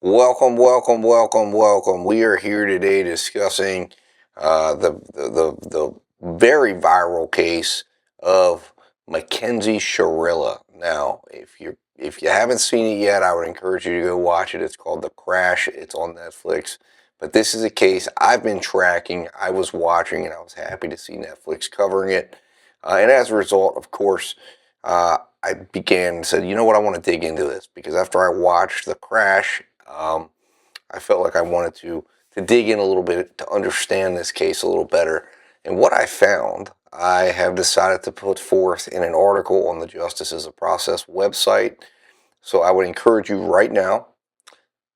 Welcome, welcome, welcome, welcome. We are here today discussing the very viral case of Mackenzie Shirilla. Now, if you haven't seen it yet, I would encourage you to go watch it. It's called The Crash. It's on Netflix. But this is a case I've been tracking. I was watching, and I was happy to see Netflix covering it. And as a result, of course, I began and said, you know what, I want to dig into this because after I watched The Crash, I felt like I wanted to dig in a little bit to understand this case a little better. And what I found, I have decided to put forth in an article on the Justice is a Process website. So I would encourage you right now,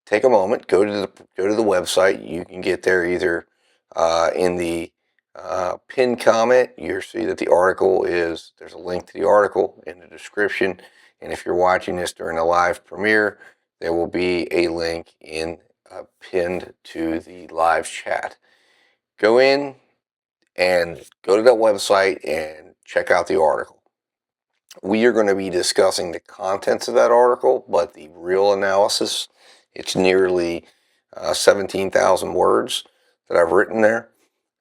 take a moment, go to the website. You can get there either in the pinned comment. You'll see that the article there's a link to the article in the description. And if you're watching this during the live premiere, there will be a link pinned to the live chat. Go in and go to that website and check out the article. We are going to be discussing the contents of that article, but the real analysis, it's nearly 17,000 words that I've written there.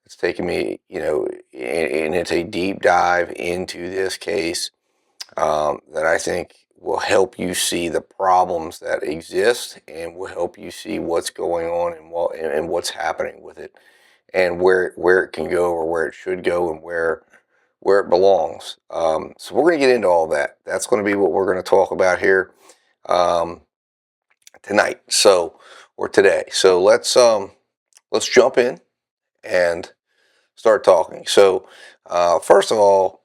It's taken me, and it's a deep dive into this case that I think will help you see the problems that exist and will help you see what's going on and what's happening with it and where it can go or where it should go and where it belongs. So we're going to get into all that. That's going to be what we're going to talk about here tonight. Or today. So let's jump in and start talking. So first of all,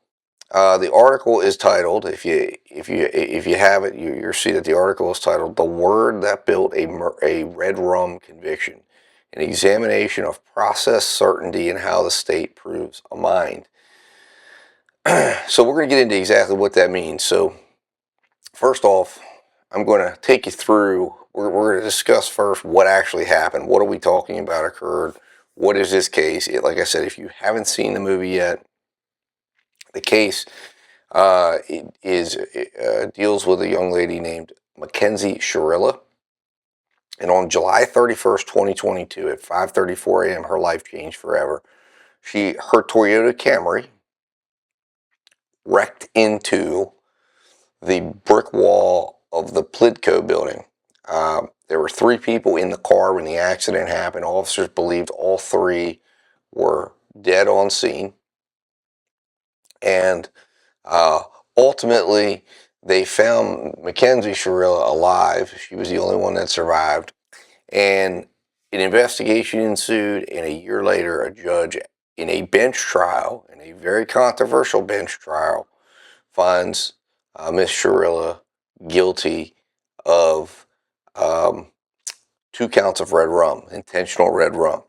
the article is titled, if you have it, you'll see that the article is titled "The Word That Built a Red Rum Conviction: An Examination of Process Certainty and How the State Proves a Mind." So we're going to get into exactly what that means. So first off, I'm going to take you through, we're going to discuss first what actually happened. What are we talking about occurred? What is this case? Like I said, if you haven't seen the movie yet, the case deals with a young lady named Mackenzie Shirilla. And on July 31st, 2022, at 5:34 a.m., her life changed forever. Her Toyota Camry wrecked into the brick wall of the Plidco building. There were 3 people in the car when the accident happened. Officers believed all 3 were dead on scene. And ultimately, they found Mackenzie Shirilla alive. She was the only one that survived. And an investigation ensued, and a year later, a judge in a bench trial, in a very controversial bench trial, finds Miss Shirilla guilty of 2 counts of red rum, intentional red rum.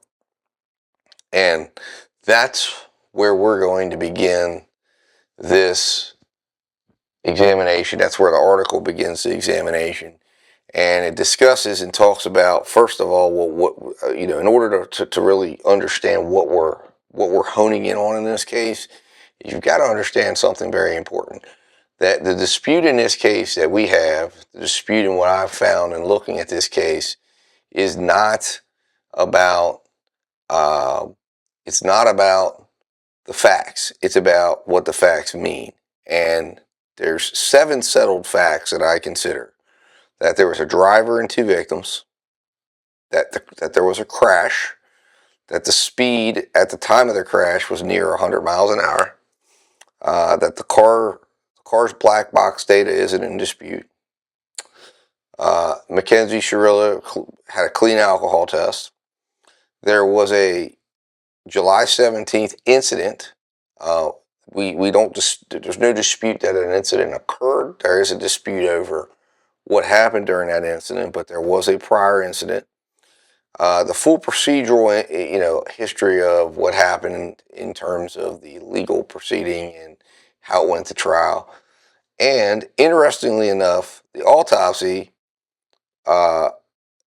And that's where we're going to begin this examination. That's where the article begins the examination. And it discusses and talks about, first of all, what in order to really understand what we're honing in on in this case, you've got to understand something very important. That the dispute in this case that we have, the dispute in what I've found in looking at this case, is not about it's not about the facts. It's about what the facts mean. And there's 7 settled facts that I consider: that there was a driver and 2 victims, that there was a crash, that the speed at the time of the crash was near 100 miles an hour, that the car's black box data isn't in dispute. Mackenzie Shirilla had a clean alcohol test. There was a July 17th incident. There's no dispute that an incident occurred. There is a dispute over what happened during that incident, but there was a prior incident. The full procedural, history of what happened in terms of the legal proceeding and how it went to trial. And interestingly enough, the autopsy,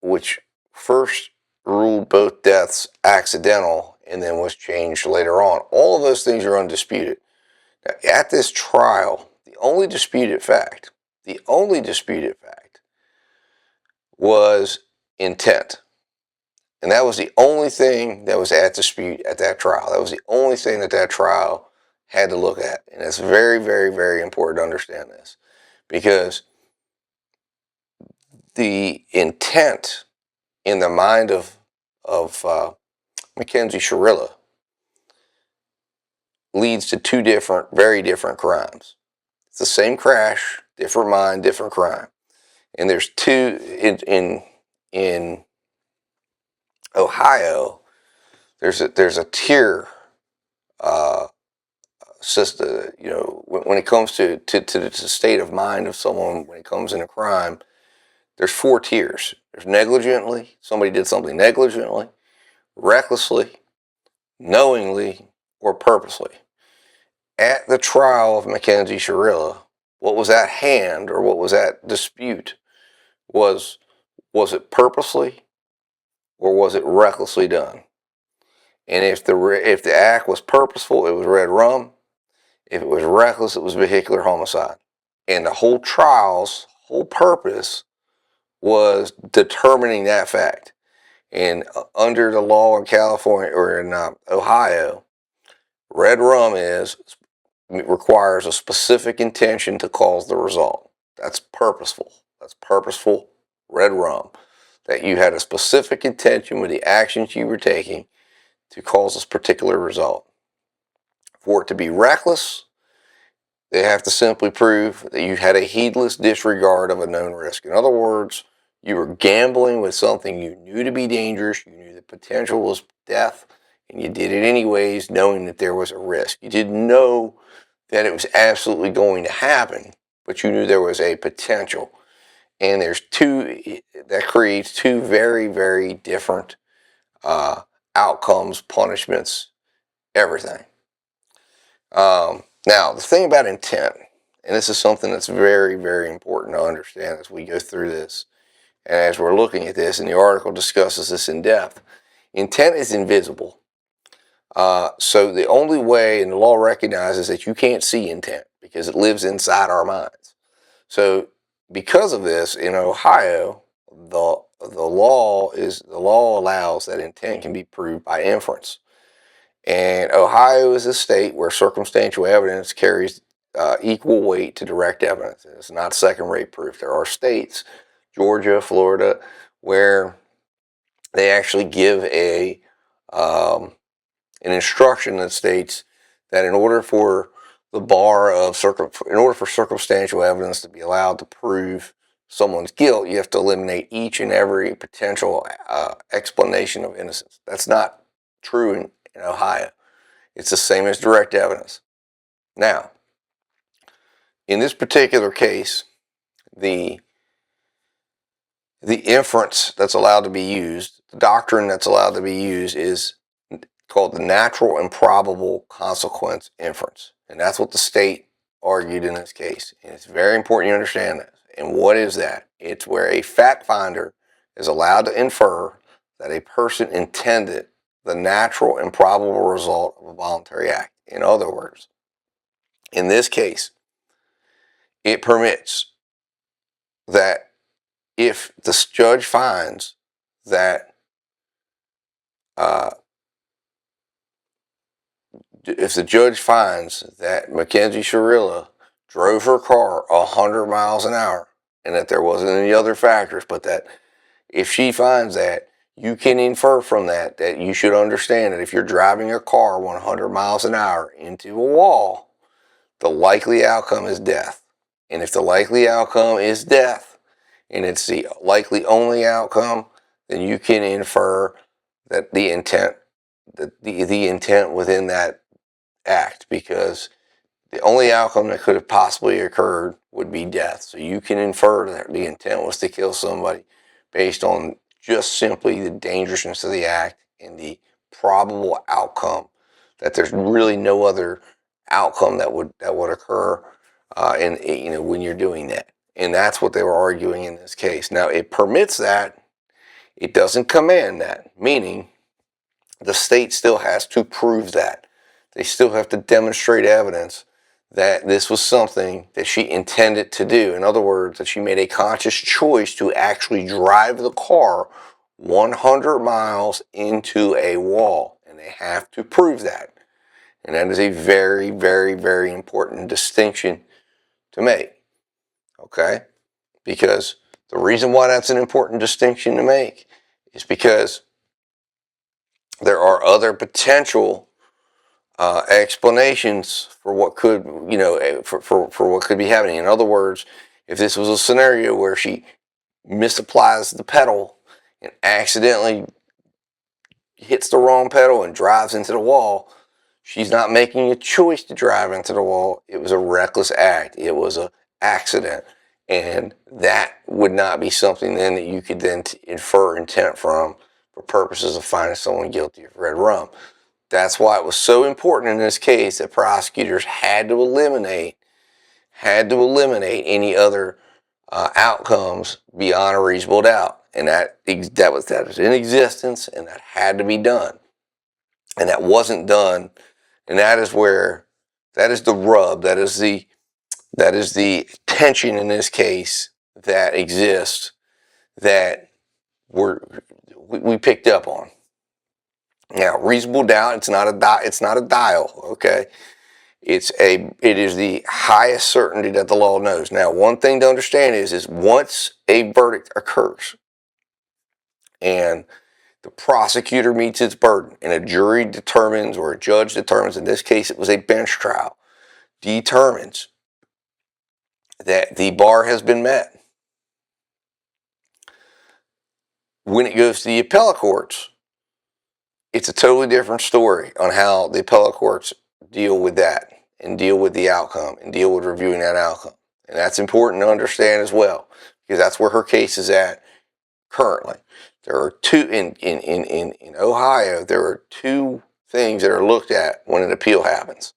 which first ruled both deaths accidental and then was changed later on, all of those things are undisputed. Now, at this trial, the only disputed fact was intent. And that was the only thing that was at dispute at that trial. That was the only thing that that trial had to look at. And it's very, very, very important to understand this, because the intent in the mind of Mackenzie Shirilla leads to two different, very different crimes. It's the same crash, different mind, different crime. And there's two in Ohio. There's a tier system. You know, when it comes to the state of mind of someone when it comes in a crime, there's 4 tiers. There's negligently, somebody did something negligently, recklessly, knowingly, or purposely. At the trial of Mackenzie Shirilla, what was at hand, or what was at dispute, was it purposely or was it recklessly done? And if the act was purposeful, it was red rum. If it was reckless, it was vehicular homicide. And the whole trial's whole purpose was determining that fact. And under the law in California, or in Ohio, red rum requires a specific intention to cause the result. That's purposeful. That's purposeful red rum. That you had a specific intention with the actions you were taking to cause this particular result. For it to be reckless, they have to simply prove that you had a heedless disregard of a known risk. In other words, you were gambling with something you knew to be dangerous, you knew the potential was death, and you did it anyways, knowing that there was a risk. You didn't know that it was absolutely going to happen, but you knew there was a potential. And that creates two very, very different outcomes, punishments, everything. Now, the thing about intent, and this is something that's very, very important to understand as we go through this, and as we're looking at this, and the article discusses this in depth, intent is invisible. So the only way, and the law recognizes that you can't see intent because it lives inside our minds. So because of this, in Ohio, the law allows that intent can be proved by inference. And Ohio is a state where circumstantial evidence carries equal weight to direct evidence. It's not second-rate proof. There are states, Georgia, Florida, where they actually give an instruction that states that in order for circumstantial evidence to be allowed to prove someone's guilt, you have to eliminate each and every potential explanation of innocence. That's not true in Ohio. It's the same as direct evidence. Now, in this particular case, the inference that's allowed to be used, the doctrine that's allowed to be used, is called the natural and probable consequence inference. And that's what the state argued in this case. And it's very important you understand that. And what is that? It's where a fact finder is allowed to infer that a person intended the natural and probable result of a voluntary act. In other words, in this case, it permits that if the judge finds that Mackenzie Shirilla drove her car 100 miles an hour and that there wasn't any other factors, but that if she finds that, you can infer from that you should understand that if you're driving a car 100 miles an hour into a wall, the likely outcome is death. And if the likely outcome is death, and it's the likely only outcome, then you can infer that the intent within that act, because the only outcome that could have possibly occurred would be death. So you can infer that the intent was to kill somebody based on just simply the dangerousness of the act and the probable outcome, that there's really no other outcome that would occur when you're doing that. And that's what they were arguing in this case. Now, it permits that. It doesn't command that, meaning the state still has to prove that. They still have to demonstrate evidence that this was something that she intended to do. In other words, that she made a conscious choice to actually drive the car 100 miles into a wall. And they have to prove that. And that is a very, very, very important distinction to make. Okay? Because the reason why that's an important distinction to make is because there are other potential explanations for what could, for what could be happening. In other words, if this was a scenario where she misapplies the pedal and accidentally hits the wrong pedal and drives into the wall, she's not making a choice to drive into the wall. It was a reckless act. It was an accident. And that would not be something then that you could then infer intent from for purposes of finding someone guilty of red rum. That's why it was so important in this case that prosecutors had to eliminate any other outcomes beyond a reasonable doubt. And that was in existence, and that had to be done. And that wasn't done. And that is the rub, that is the tension in this case that exists that we picked up on. Now, reasonable doubt, it's not a dial, okay? It is the highest certainty that the law knows. Now, one thing to understand is once a verdict occurs and the prosecutor meets its burden and a jury determines, or a judge determines, in this case it was a bench trial, determines that the bar has been met. When it goes to the appellate courts, it's a totally different story on how the appellate courts deal with that and deal with the outcome and deal with reviewing that outcome. And that's important to understand as well, because that's where her case is at currently. There are two, in Ohio, there are two things that are looked at when an appeal happens,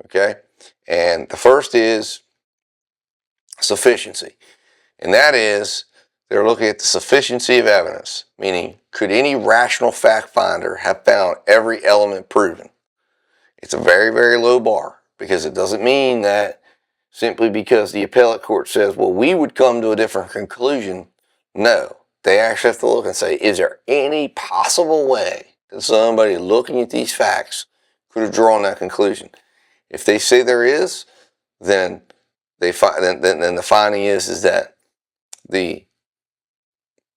okay? And the first is sufficiency. And that is, they're looking at the sufficiency of evidence, meaning could any rational fact finder have found every element proven? It's a very, very low bar, because it doesn't mean that simply because the appellate court says, well, we would come to a different conclusion. No, they actually have to look and say, is there any possible way that somebody looking at these facts could have drawn that conclusion? If they say there is, then the finding is that the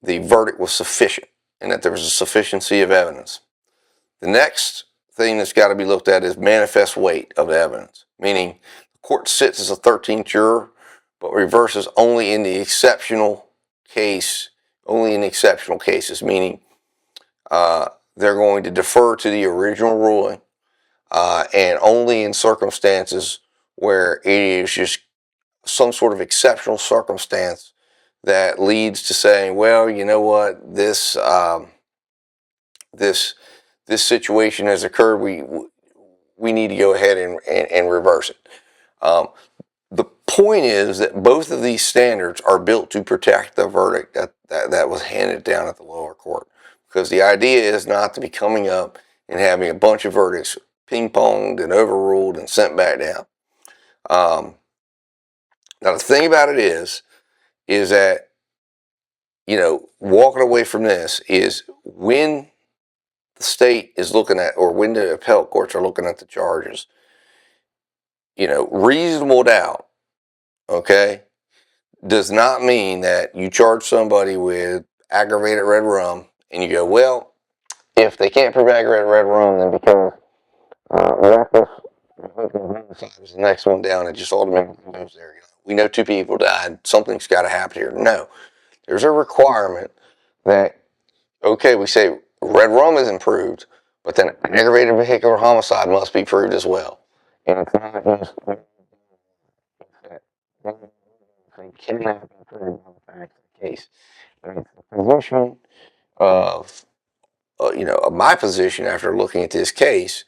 verdict was sufficient and that there was a sufficiency of evidence. The next thing that's got to be looked at is manifest weight of the evidence, meaning the court sits as a 13th juror, but reverses only in the exceptional cases, meaning they're going to defer to the original ruling and only in circumstances where it is just some sort of exceptional circumstance that leads to saying, well, you know what, this situation has occurred. We need to go ahead and reverse it. The point is that both of these standards are built to protect the verdict that was handed down at the lower court, because the idea is not to be coming up and having a bunch of verdicts ping-ponged and overruled and sent back down. Now, the thing about it is that, walking away from this is when the state is looking at, or when the appellate courts are looking at the charges, reasonable doubt, okay, does not mean that you charge somebody with aggravated red rum and you go, well, if they can't prove aggravated red rum, then because reckless homicide is the next one down, it just automatically goes there. We know 2 people died. Something's got to happen here. No, there's a requirement that, okay, we say red rum isn't proved, but then aggravated vehicular homicide must be proved as well. And it's not just they cannot be proved on the facts of the case. And it's the position of, of my position after looking at this case,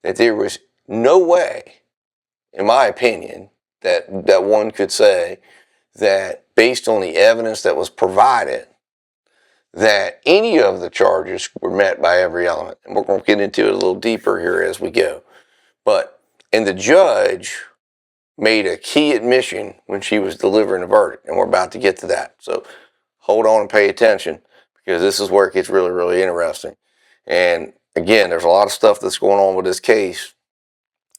that there was no way, in my opinion, that one could say that based on the evidence that was provided, that any of the charges were met by every element. And we're going to get into it a little deeper here as we go. And the judge made a key admission when she was delivering the verdict, and we're about to get to that. So hold on and pay attention, because this is where it gets really, really interesting. And again, there's a lot of stuff that's going on with this case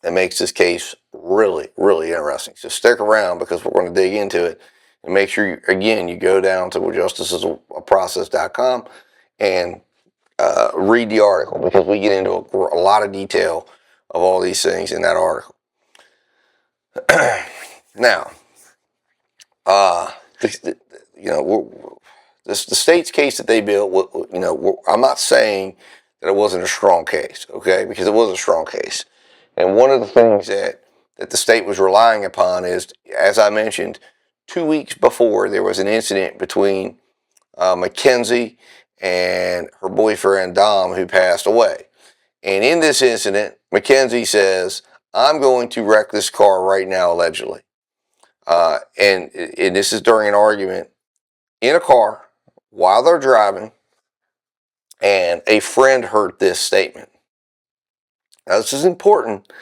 that makes this case really, really interesting. So stick around, because we're going to dig into it, and make sure, you go down to justiceisaprocess.com and read the article, because we get into a lot of detail of all these things in that article. Now, the state's case that they built, I'm not saying that it wasn't a strong case, okay, because it was a strong case. And one of the things that the state was relying upon is, as I mentioned, 2 weeks before, there was an incident between Mackenzie and her boyfriend, Dom, who passed away. And in this incident, Mackenzie says, "I'm going to wreck this car right now," allegedly. And this is during an argument in a car while they're driving, and a friend heard this statement. Now, this is important,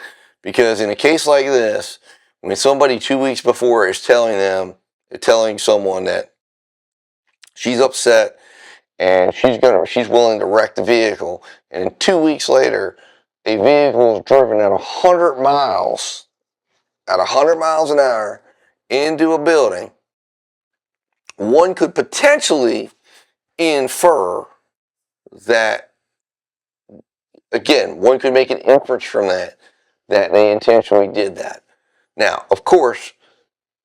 because in a case like this, when somebody 2 weeks before is telling someone that she's upset and she's willing to wreck the vehicle, and 2 weeks later, a vehicle is driven at 100 miles an hour into a building, one could potentially infer that, again, one could make an inference from that they intentionally did that. Now, of course,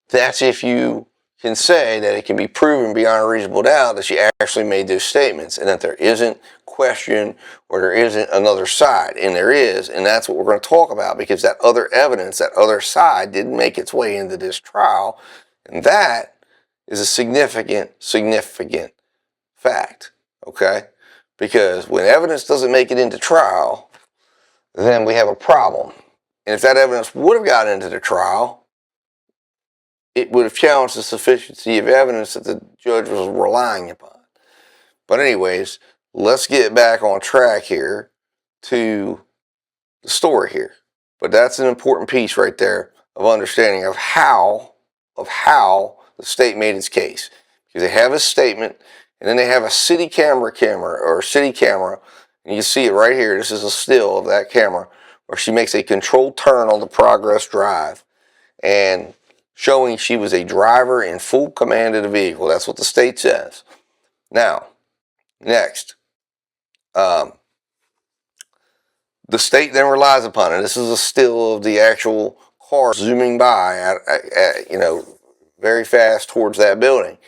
that's if you can say that it can be proven beyond a reasonable doubt that she actually made those statements, and that there isn't question or there isn't another side. And there is, and that's what we're going to talk about, because that other evidence, that other side, didn't make its way into this trial, and that is a significant fact, okay? Because when evidence doesn't make it into trial, then we have a problem. And if that evidence would have gotten into the trial, it would have challenged the sufficiency of evidence that the judge was relying upon. But anyways, let's get back on track here to the story here. But that's an important piece right there of understanding of how the state made its case. Because they have a statement, and then they have a city camera, and you see it right here. This is a still of that camera, where she makes a controlled turn on the Progress Drive, and showing she was a driver in full command of the vehicle. That's what the state says. Now, next, the state then relies upon it. This is a still of the actual car zooming by at very fast towards that building.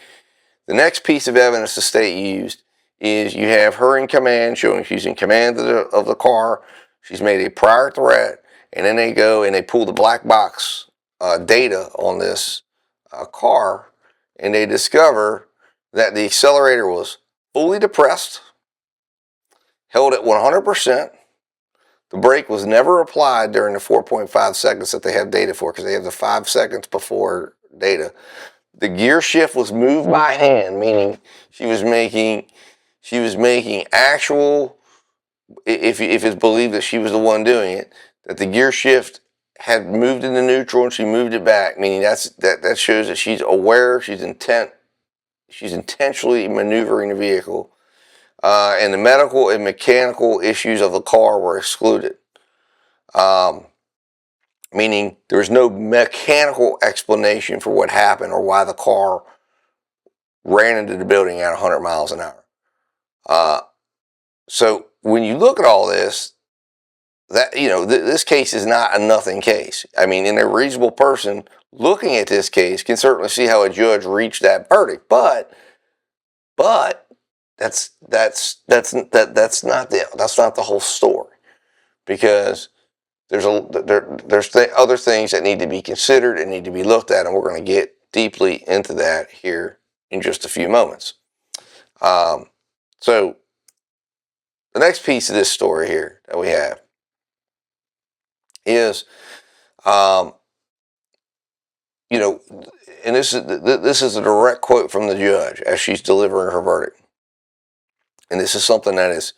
The next piece of evidence the state used is you have her in command, showing she's in command of the car. She's made a prior threat, and then they go and they pull the black box data on this car, and they discover that the accelerator was fully depressed, held at 100%. The brake was never applied during the 4.5 seconds that they have data for, because they have the 5 seconds before data. The gear shift was moved by hand, meaning she was making actual, if it's believed that she was the one doing it, that the gear shift had moved into neutral and she moved it back, meaning that shows that she's aware, she's intentionally maneuvering the vehicle, and the medical and mechanical issues of the car were excluded, meaning there was no mechanical explanation for what happened or why the car ran into the building at 100 miles an hour. So when you look at all this, that this case is not a nothing case. I mean, and a reasonable person looking at this case can certainly see how a judge reached that verdict. But that's not the whole story, because there's other things that need to be considered and need to be looked at, and we're going to get deeply into that here in just a few moments. So the next piece of this story here that we have is, and this is a direct quote from the judge as she's delivering her verdict. And this is something that is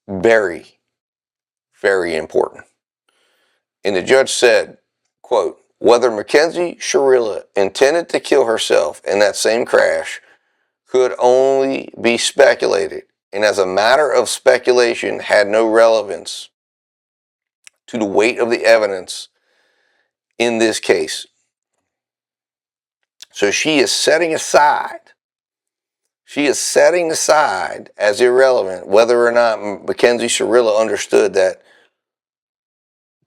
very, very important. And the judge said, quote, Whether Mackenzie Shirilla intended to kill herself in that same crash could only be speculated, and as a matter of speculation had no relevance to the weight of the evidence in this case. So she is setting aside as irrelevant whether or not Mackenzie Shirilla understood that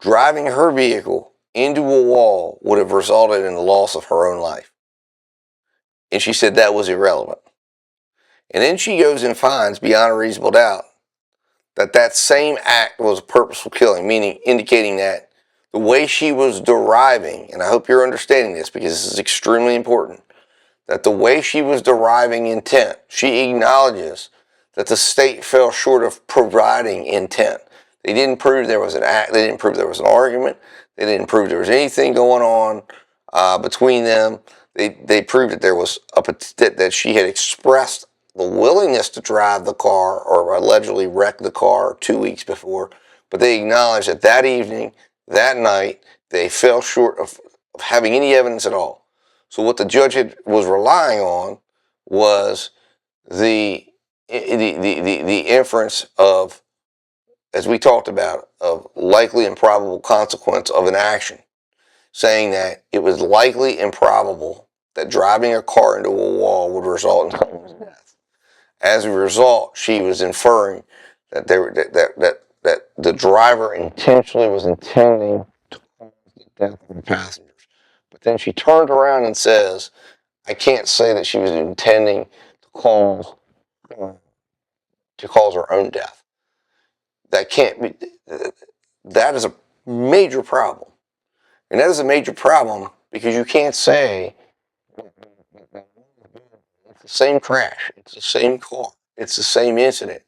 driving her vehicle into a wall would have resulted in the loss of her own life. And she said that was irrelevant. And then she goes and finds beyond a reasonable doubt that that same act was a purposeful killing, meaning indicating that the way she was deriving, and I hope you're understanding this because this is extremely important, that the way she was deriving intent, she acknowledges that the state fell short of providing intent. They didn't prove there was an act, they didn't prove there was an argument, they didn't prove there was anything going on between them. They proved that there was that she had expressed the willingness to drive the car or allegedly wreck the car 2 weeks before, but they acknowledged that that evening, that night, they fell short of having any evidence at all. So what the judge was relying on was the inference of, as we talked about, of likely and probable consequence of an action, saying that it was likely and probable that driving a car into a wall would result in someone's death. As a result, she was inferring that that the driver intentionally was intending to cause the death of the passengers. But then she turned around and says, I can't say that she was intending to cause her own death. That can't be. That is a major problem. And that is a major problem because you can't say it's the same crash, it's the same car, it's the same incident.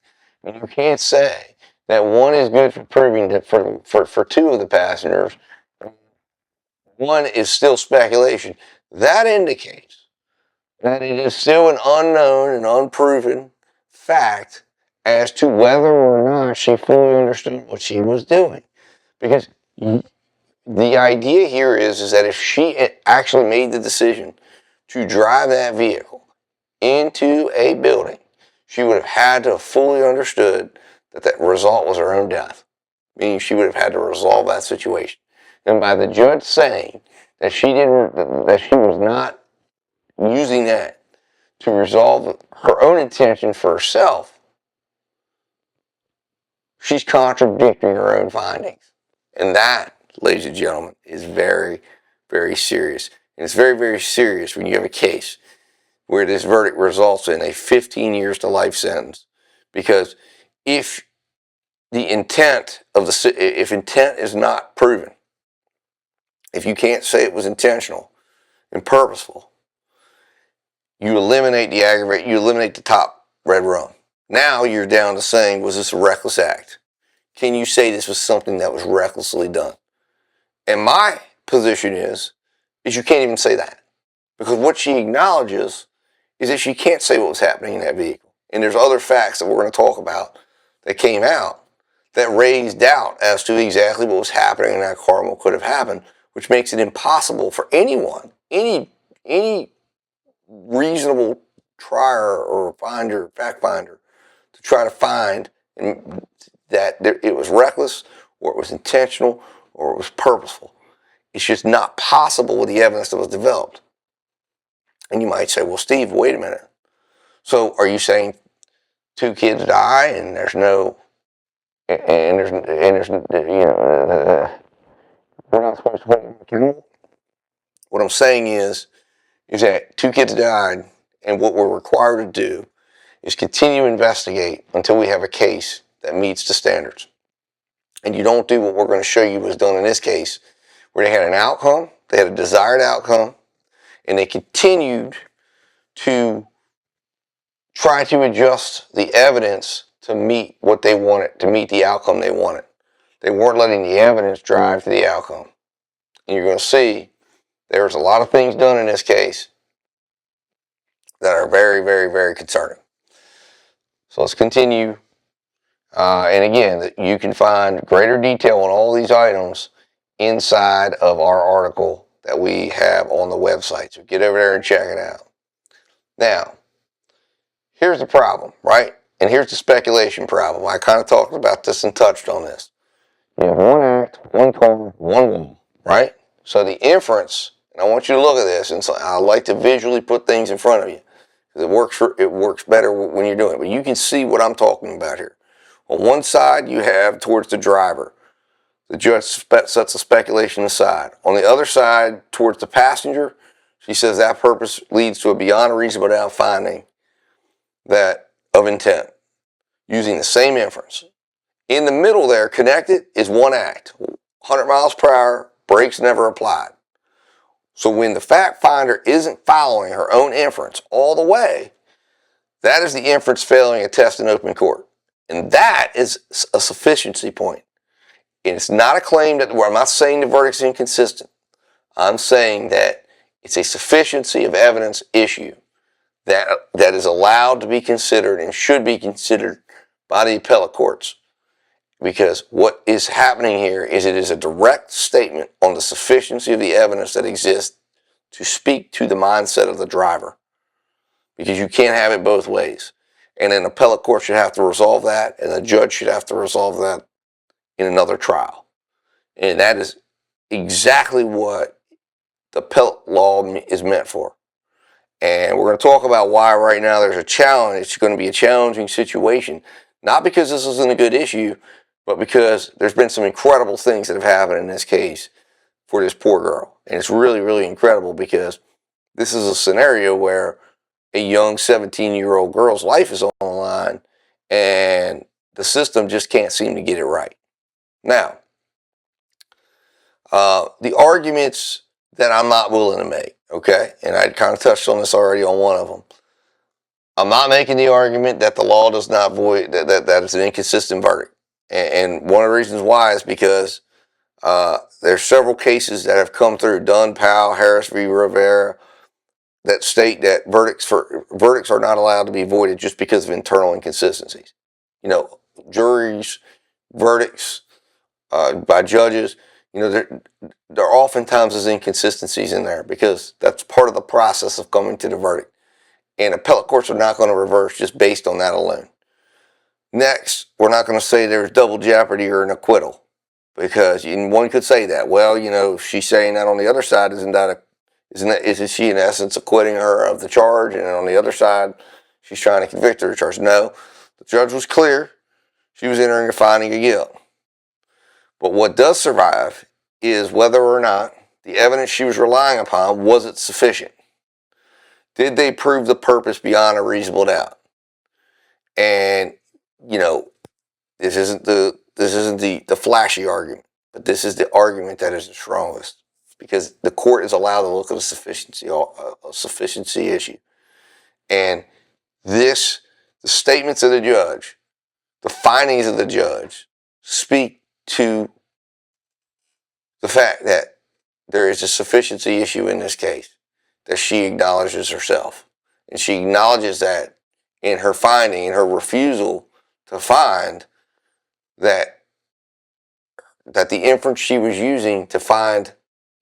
And you can't say that one is good for proving that for two of the passengers, one is still speculation. That indicates that it is still an unknown and unproven fact as to whether or not she fully understood what she was doing. Because the idea here is that if she actually made the decision to drive that vehicle into a building, she would have had to have fully understood that that result was her own death, meaning she would have had to resolve that situation. And by the judge saying that she was not using that to resolve her own intention for herself, she's contradicting her own findings. And that, ladies and gentlemen, is very, very serious. And it's very, very serious when you have a case where this verdict results in a 15 years to life sentence. Because if intent is not proven, if you can't say it was intentional and purposeful, you eliminate the top red rung. Now you're down to saying, was this a reckless act? Can you say this was something that was recklessly done? And my position is you can't even say that. Because what she acknowledges is that she can't say what was happening in that vehicle. And there's other facts that we're going to talk about that came out that raised doubt as to exactly what was happening in that car and what could have happened, which makes it impossible for anyone, any reasonable trier or fact finder, to try to find that it was reckless or it was intentional or it was purposeful. It's just not possible with the evidence that was developed. And you might say, well, Steve, wait a minute. So are you saying two kids die and there's no, we're not supposed to hold them accountable? What I'm saying is that two kids died, and what we're required to do is continue to investigate until we have a case that meets the standards. And you don't do what we're going to show you was done in this case, where they had an outcome, they had a desired outcome, and they continued to try to adjust the evidence to meet what they wanted, to meet the outcome they wanted. They weren't letting the evidence drive to the outcome. And you're going to see there's a lot of things done in this case that are very, very, very concerning. So let's continue. And again, you can find greater detail on all these items inside of our article that we have on the website. So get over there and check it out. Now, here's the problem, right? And here's the speculation problem. I kind of talked about this and touched on this. You have one act, one car, one woman, right? So the inference, and I want you to look at this, and so I like to visually put things in front of you, because it works better when you're doing it. But you can see what I'm talking about here. On one side, you have towards the driver. The judge sets the speculation aside. On the other side, towards the passenger, she says that purpose leads to a beyond a reasonable doubt finding that of intent, using the same inference. In the middle there, connected, is one act. 100 miles per hour, brakes never applied. So when the fact finder isn't following her own inference all the way, that is the inference failing a test in open court. And that is a sufficiency point. And it's not a claim that, where I'm not saying the verdict's inconsistent. I'm saying that it's a sufficiency of evidence issue that is allowed to be considered and should be considered by the appellate courts. Because what is happening here is it is a direct statement on the sufficiency of the evidence that exists to speak to the mindset of the driver. Because you can't have it both ways. And an appellate court should have to resolve that, and the judge should have to resolve that in another trial. And that is exactly what the appellate law is meant for. And we're going to talk about why right now there's a challenge. It's going to be a challenging situation. Not because this isn't a good issue, but because there's been some incredible things that have happened in this case for this poor girl. And it's really, really incredible because this is a scenario where a young 17-year-old girl's life is on the line and the system just can't seem to get it right. Now, the arguments that I'm not willing to make, okay, and I kind of touched on this already on one of them. I'm not making the argument that the law does not void, that it's an inconsistent verdict. And one of the reasons why is because there's several cases that have come through, Dunn, Powell, Harris v. Rivera, that state that verdicts are not allowed to be voided just because of internal inconsistencies. You know, juries, verdicts by judges, you know, there oftentimes is inconsistencies in there because that's part of the process of coming to the verdict. And appellate courts are not going to reverse just based on that alone. Next, we're not going to say there's double jeopardy or an acquittal, because one could say that. Well, you know, she's saying that on the other side, isn't she in essence acquitting her of the charge? And on the other side, she's trying to convict her of the charge. No, the judge was clear. She was entering a finding of guilt. But what does survive is whether or not the evidence she was relying upon, was it sufficient? Did they prove the purpose beyond a reasonable doubt? And, you know, this isn't the flashy argument, but this is the argument that is the strongest, because the court is allowed to look at a sufficiency issue. And the statements of the judge, the findings of the judge, speak to the fact that there is a sufficiency issue in this case, that she acknowledges herself. And she acknowledges that in her finding, in her refusal to find that the inference she was using to find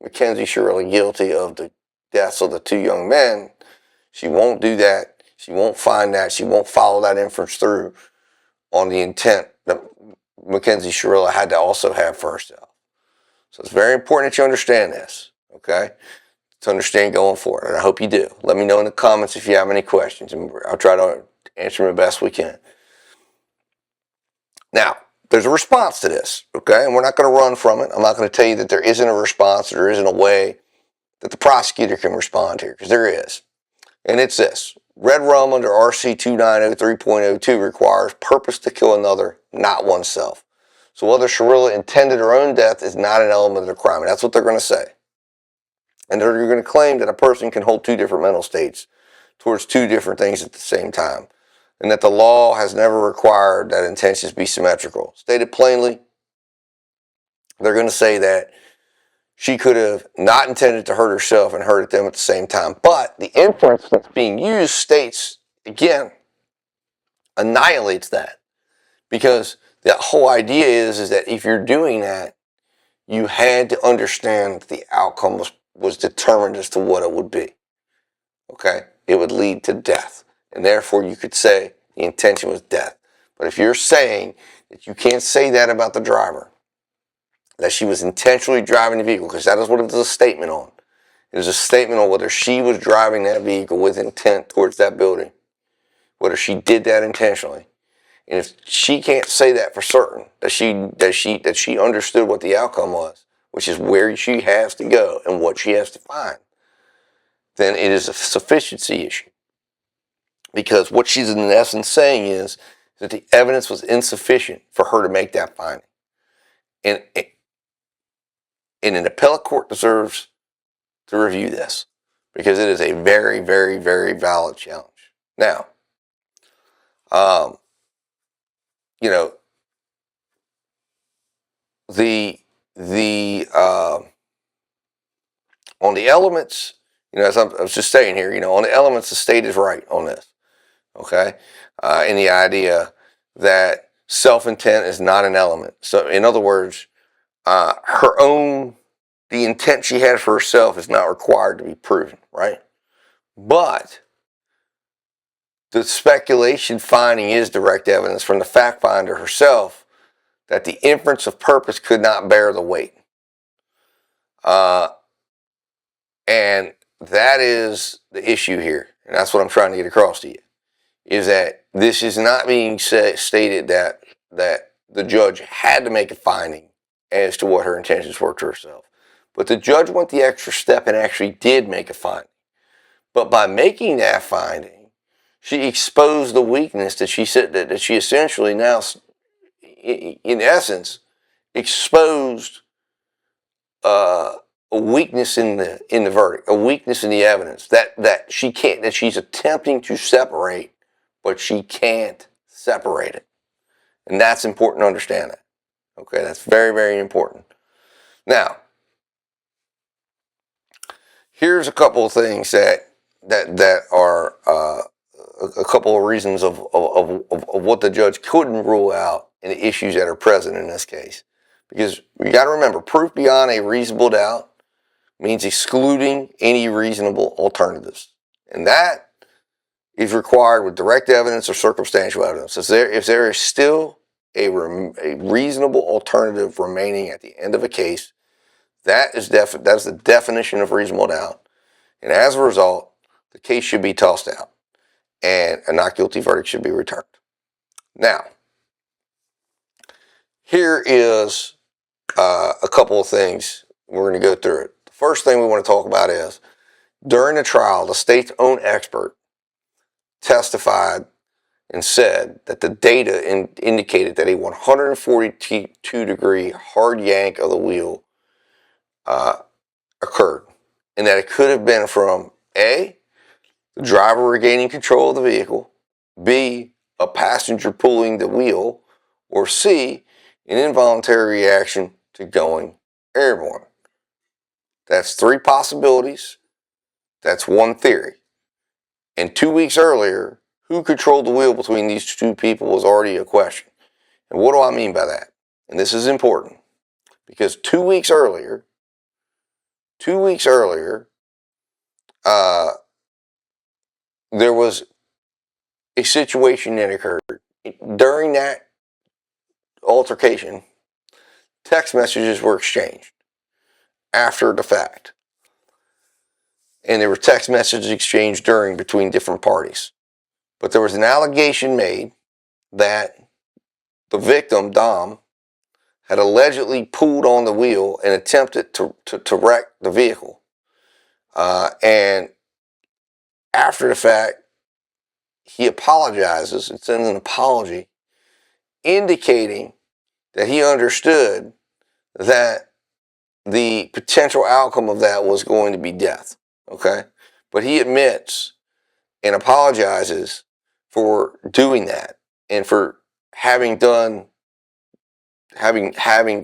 Mackenzie Shirilla guilty of the deaths of the two young men, she won't do that. She won't find that. She won't follow that inference through on the intent that Mackenzie Shirilla had to also have for herself. So it's very important that you understand this, okay? To understand going forward, and I hope you do. Let me know in the comments if you have any questions, and I'll try to answer them the best we can. Now, there's a response to this, okay? And we're not going to run from it. I'm not going to tell you that there isn't a response, or there isn't a way that the prosecutor can respond here, because there is. And it's this. Red rum under RC 2903.02 requires purpose to kill another, not oneself. So whether Shirilla intended her own death is not an element of the crime. And that's what they're going to say. And they're going to claim that a person can hold two different mental states towards two different things at the same time, and that the law has never required that intentions be symmetrical. Stated plainly, they're going to say that she could have not intended to hurt herself and hurt them at the same time. But the inference that's being used states, again, annihilates that. Because the whole idea is that if you're doing that, you had to understand that the outcome was determined as to what it would be. Okay? It would lead to death. And therefore, you could say the intention was death. But if you're saying that you can't say that about the driver, that she was intentionally driving the vehicle, because that is what it was a statement on. It was a statement on whether she was driving that vehicle with intent towards that building, whether she did that intentionally. And if she can't say that for certain, that she understood what the outcome was, which is where she has to go and what she has to find, then it is a sufficiency issue. Because what she's in essence saying is that the evidence was insufficient for her to make that finding. And an appellate court deserves to review this, because it is a very, very, very valid challenge. Now, you know, on the elements, you know, as I was just saying here, you know, on the elements, the state is right on this, okay? In the idea that self-intent is not an element. So, in other words, the intent she had for herself is not required to be proven, right? But the speculation finding is direct evidence from the fact finder herself that the inference of purpose could not bear the weight. And that is the issue here. And that's what I'm trying to get across to you, is that this is not being stated that the judge had to make a finding as to what her intentions were to herself. But the judge went the extra step and actually did make a finding. But by making that finding, she exposed the weakness that she said that she essentially now, in essence, exposed a weakness in the verdict, a weakness in the evidence that she's attempting to separate, but she can't separate it. And that's important to understand that. Okay, that's very, very important. Now, here's a couple of things that are a couple of reasons of what the judge couldn't rule out and the issues that are present in this case. Because you got to remember, proof beyond a reasonable doubt means excluding any reasonable alternatives. And that is required with direct evidence or circumstantial evidence. If there is still a reasonable alternative remaining at the end of a case, that is the definition of reasonable doubt. And as a result, the case should be tossed out and a not guilty verdict should be returned. Now, here is a couple of things. We're going to go through it. The first thing we want to talk about is, during the trial, the state's own expert testified and said that the data indicated that a 142-degree hard yank of the wheel occurred, and that it could have been from A, the driver regaining control of the vehicle, B, a passenger pulling the wheel, or C, an involuntary reaction to going airborne. That's three possibilities. That's one theory. And 2 weeks earlier, who controlled the wheel between these two people was already a question. And what do I mean by that? And this is important, because 2 weeks earlier, there was a situation that occurred. During that altercation, text messages were exchanged after the fact. And there were text messages exchanged between different parties. But there was an allegation made that the victim, Dom, had allegedly pulled on the wheel and attempted to wreck the vehicle. And after the fact, he apologizes and sends an apology, indicating that he understood that the potential outcome of that was going to be death. Okay? But he admits and apologizes for doing that and for having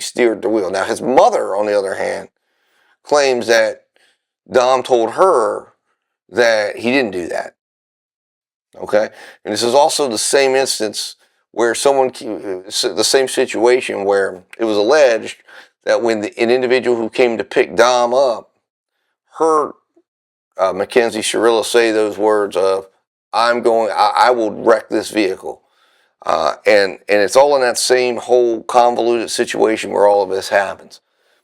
steered the wheel. Now, his mother, on the other hand, claims that Dom told her that he didn't do that. Okay? And this is also the same instance where the same situation where it was alleged that when an individual who came to pick Dom up heard Mackenzie Shirilla say those words of, I will wreck this vehicle. And it's all in that same whole convoluted situation where all of this happens.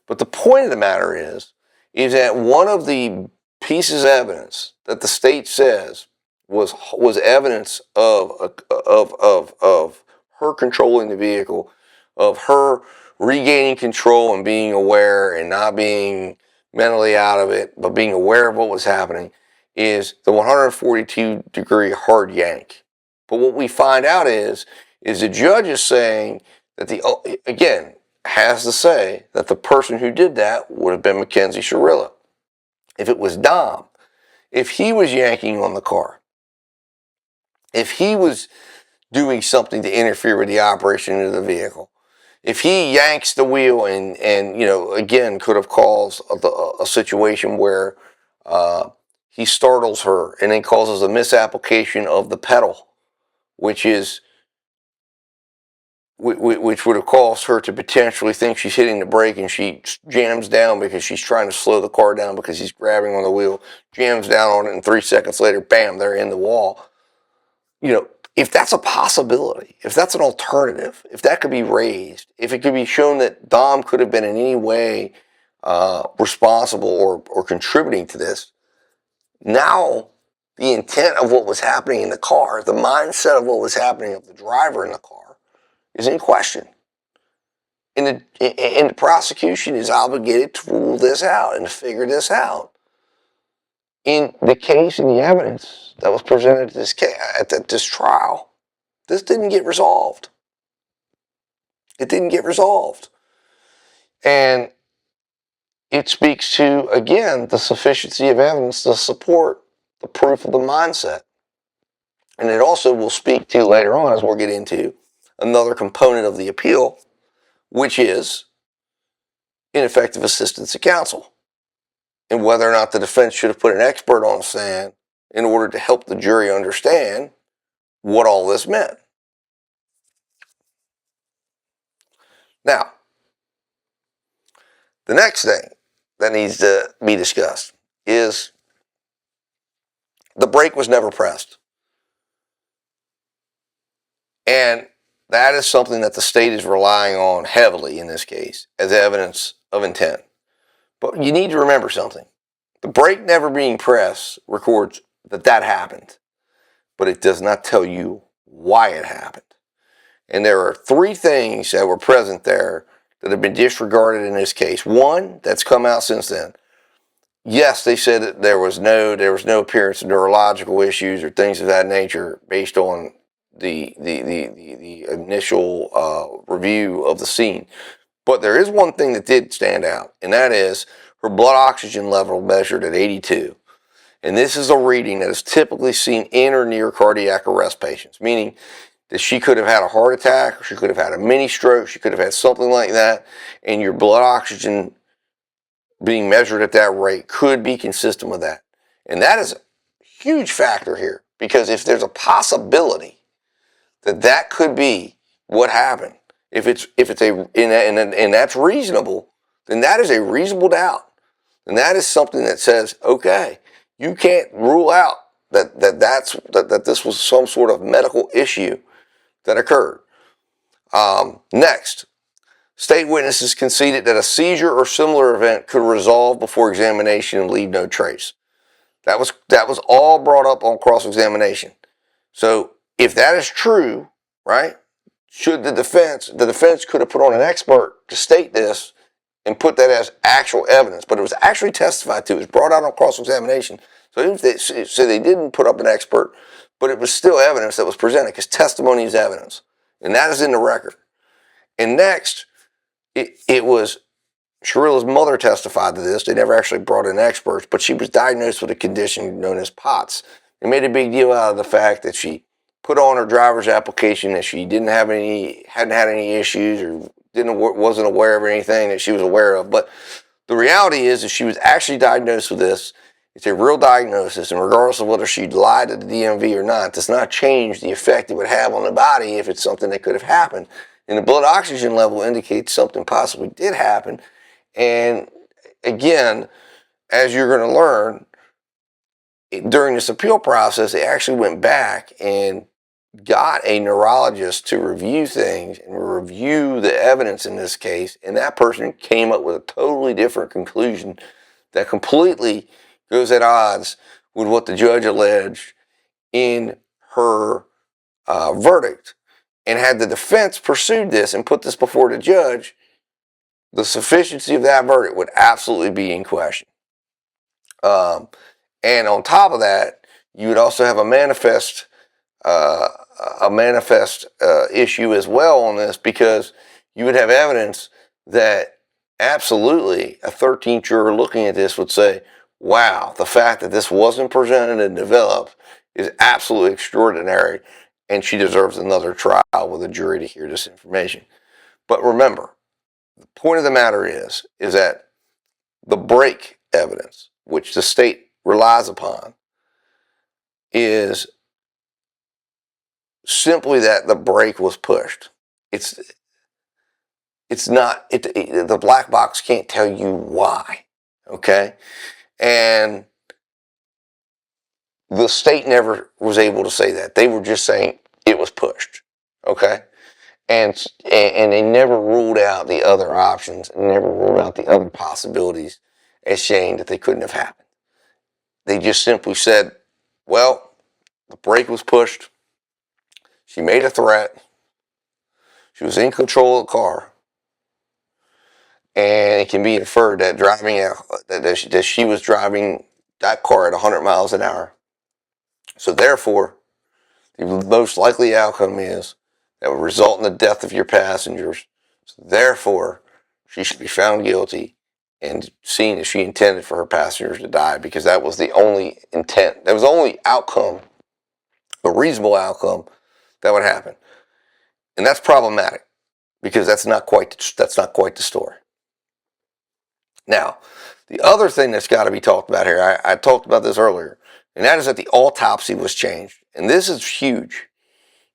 But the point of the matter is that one of the pieces of evidence that the state says was evidence of her controlling the vehicle, of her regaining control and being aware and not being mentally out of it, but being aware of what was happening, is the 142-degree hard yank. But what we find out is the judge is saying that again, has to say that the person who did that would have been Mackenzie Shirilla. If it was Dom, if he was yanking on the car, if he was doing something to interfere with the operation of the vehicle, if he yanks the wheel and again, could have caused a situation where he startles her and then causes a misapplication of the pedal, which would have caused her to potentially think she's hitting the brake, and she jams down because she's trying to slow the car down because he's grabbing on the wheel, jams down on it, and 3 seconds later, bam, they're in the wall. If that's a possibility, if that's an alternative, if that could be raised, if it could be shown that Dom could have been in any way responsible or contributing to this, now the intent of what was happening in the car, the mindset of what was happening of the driver in the car, is in question. And the prosecution is obligated to rule this out and to figure this out. In the case and the evidence that was presented at this trial, this didn't get resolved. It didn't get resolved. And it speaks to, again, the sufficiency of evidence to support the proof of the mindset. And it also will speak to, later on, as we'll get into, another component of the appeal, which is ineffective assistance of counsel, and whether or not the defense should have put an expert on the stand in order to help the jury understand what all this meant. Now, the next thing that needs to be discussed is the brake was never pressed. And that is something that the state is relying on heavily in this case as evidence of intent. But you need to remember something. The brake never being pressed records that happened, but it does not tell you why it happened. And there are 3 things that were present there that have been disregarded in this case. One, that's come out since then. Yes, they said that there was no appearance of neurological issues or things of that nature based on the initial review of the scene. But there is one thing that did stand out, and that is her blood oxygen level measured at 82. And this is a reading that is typically seen in or near cardiac arrest patients, meaning that she could have had a heart attack, or she could have had a mini stroke, she could have had something like that, and your blood oxygen being measured at that rate could be consistent with that. And that is a huge factor here, because if there's a possibility that could be what happened, and that's reasonable, then that is a reasonable doubt. And that is something that says, okay, you can't rule out that this was some sort of medical issue that occurred. Next, state witnesses conceded that a seizure or similar event could resolve before examination and leave no trace. That was all brought up on cross-examination. So if that is true, right, should the defense could have put on an expert to state this and put that as actual evidence, but it was actually testified to. It was brought out on cross-examination. So even if they didn't put up an expert, but it was still evidence that was presented, because testimony is evidence, and that is in the record. And next, it was Shirilla's mother testified to this. They never actually brought in experts, but she was diagnosed with a condition known as POTS. They made a big deal out of the fact that she put on her driver's application that she hadn't had any issues, or wasn't aware of anything that she was aware of. But the reality is that she was actually diagnosed with this. It's a real diagnosis, and regardless of whether she lied to the DMV or not, does not change the effect it would have on the body if it's something that could have happened. And the blood oxygen level indicates something possibly did happen. And again, as you're going to learn, during this appeal process, they actually went back and got a neurologist to review things and review the evidence in this case, and that person came up with a totally different conclusion that completely goes at odds with what the judge alleged in her verdict. And had the defense pursued this and put this before the judge, the sufficiency of that verdict would absolutely be in question. And on top of that, you would also have a manifest issue as well on this, because you would have evidence that absolutely a 13th juror looking at this would say, wow, the fact that this wasn't presented and developed is absolutely extraordinary, and she deserves another trial with a jury to hear this information. But remember, the point of the matter is that the brake evidence, which the state relies upon, is simply that the brake was pushed. It's not, the black box can't tell you why, okay? And the state never was able to say that. They were just saying it was pushed, okay? And they never ruled out the other options, and never ruled out the other possibilities as saying that they couldn't have happened. They just simply said, well, the brake was pushed. She made a threat. She was in control of the car. And it can be inferred that that she was driving that car at 100 miles an hour. So therefore, the most likely outcome is that would result in the death of your passengers. So therefore, she should be found guilty and seen that she intended for her passengers to die, because that was the only intent. That was the only outcome, a reasonable outcome that would happen. And that's problematic, because that's not quite the story. Now, the other thing that's got to be talked about here, I talked about this earlier, and that is that the autopsy was changed. And this is huge,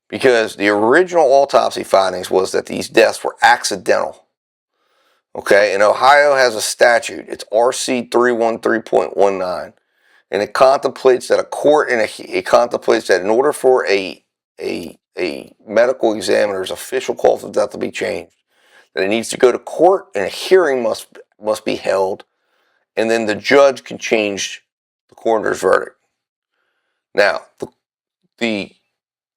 because the original autopsy findings was that these deaths were accidental. Okay, and Ohio has a statute. It's RC 313.19, and it contemplates that in order for a medical examiner's official cause of death to be changed, that it needs to go to court, and a hearing must be held, and then the judge can change the coroner's verdict. Now, in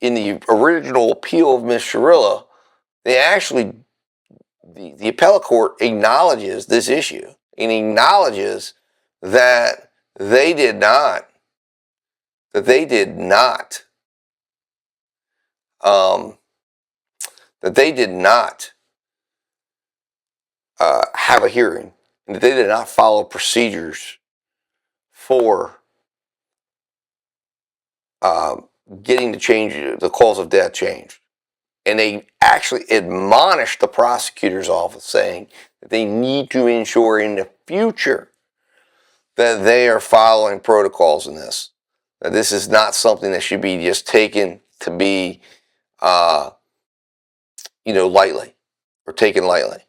the original appeal of Ms. Shirilla, the appellate court acknowledges this issue, and acknowledges that they did not have a hearing, and that they did not follow procedures for getting the cause of death changed. And they actually admonished the prosecutor's office, saying that they need to ensure in the future that they are following protocols in this. That this is not something that should be just taken to be, lightly, or taken lightly.